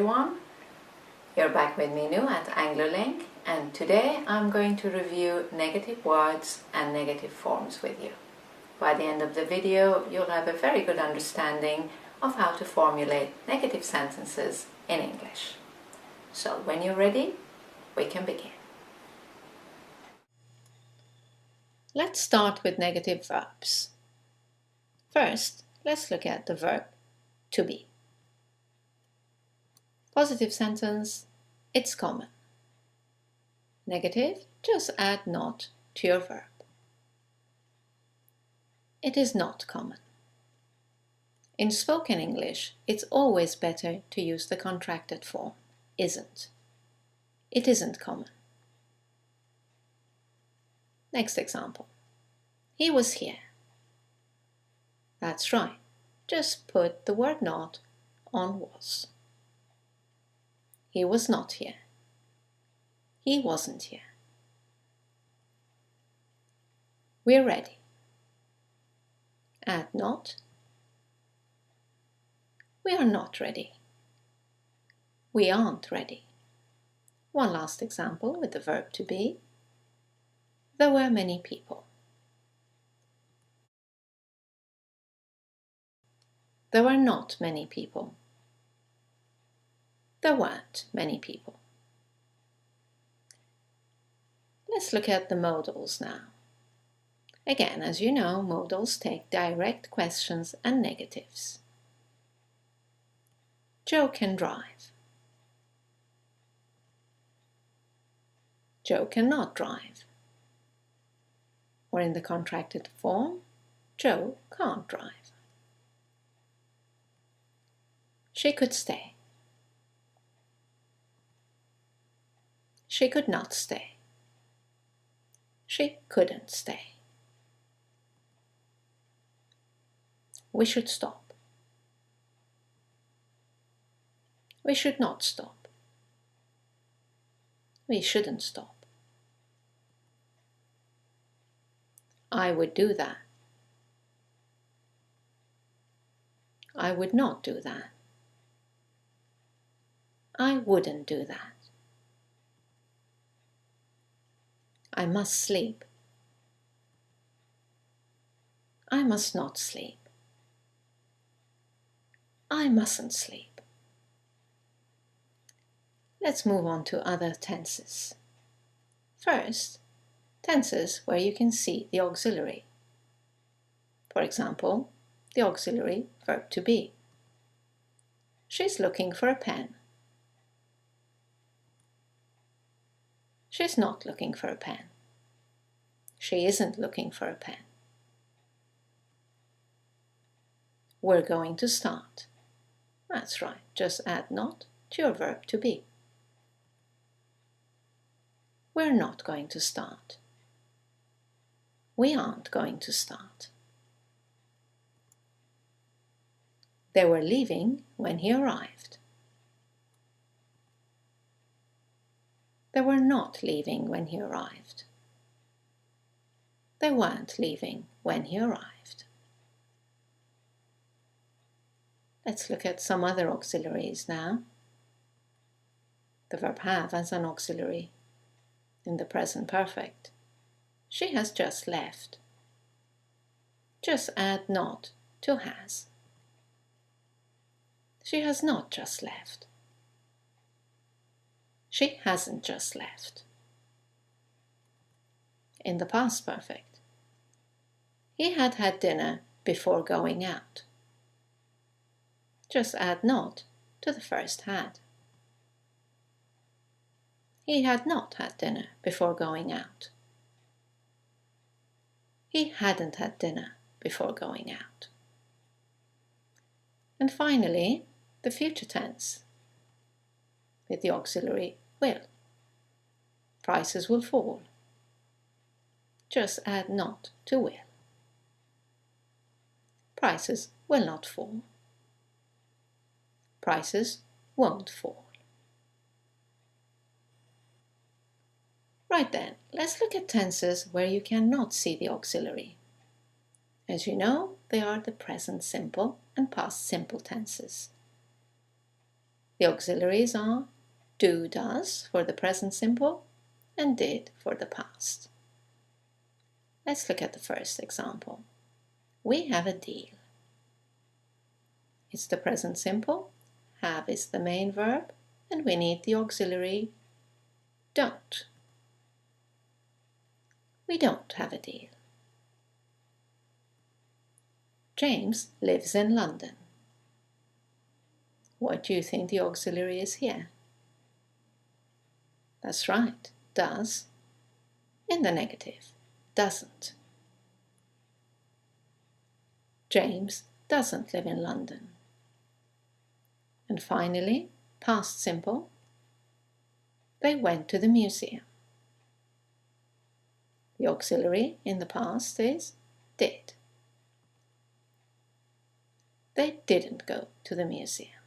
everyone, you're back with me Nu at AngloLink, and today I'm going to review negative words and negative forms with you. By the end of the video you'll have a very good understanding of how to formulate negative sentences in English. So when you're ready, we can begin. Let's start with negative verbs. First, let's look at the verb to be. Positive sentence, it's common. Negative, just add not to your verb. It is not common. In spoken English, it's always better to use the contracted form, isn't. It isn't common. Next example. He was here. That's right. Just put the word not on was. He was not here. He wasn't here. We're ready. Add not. We are not ready. We aren't ready. One last example with the verb to be. There were many people. There were not many people. There weren't many people. Let's look at the modals now. Again, as you know, modals take direct questions and negatives. Joe can drive. Joe cannot drive. Or in the contracted form, Joe can't drive. She could stay. She could not stay. She couldn't stay. We should stop. We should not stop. We shouldn't stop. I would do that. I would not do that. I wouldn't do that. I must sleep. I must not sleep. I mustn't sleep. Let's move on to other tenses. First, tenses where you can see the auxiliary. For example, the auxiliary verb to be. She's looking for a pen. She's not looking for a pen. She isn't looking for a pen. We're going to start. That's right, just add not to your verb to be. We're not going to start. We aren't going to start. They were leaving when he arrived. They were not leaving when he arrived. They weren't leaving when he arrived. Let's look at some other auxiliaries now. The verb have as an auxiliary in the present perfect. She has just left. Just add not to has. She has not just left. She hasn't just left. In the past perfect. He had had dinner before going out. Just add not to the first had. He had not had dinner before going out. He hadn't had dinner before going out. And finally, the future tense with the auxiliary will. Prices will fall. Just add not to will. Prices will not fall. Prices won't fall. Right then, let's look at tenses where you cannot see the auxiliary. As you know, they are the present simple and past simple tenses. The auxiliaries are do, does for the present simple and did for the past. Let's look at the first example. We have a deal. It's the present simple, have is the main verb, and we need the auxiliary don't. We don't have a deal. James lives in London. What do you think the auxiliary is here? That's right, does, in the negative, doesn't. James doesn't live in London. And finally, past simple, they went to the museum. The auxiliary in the past is did. They didn't go to the museum.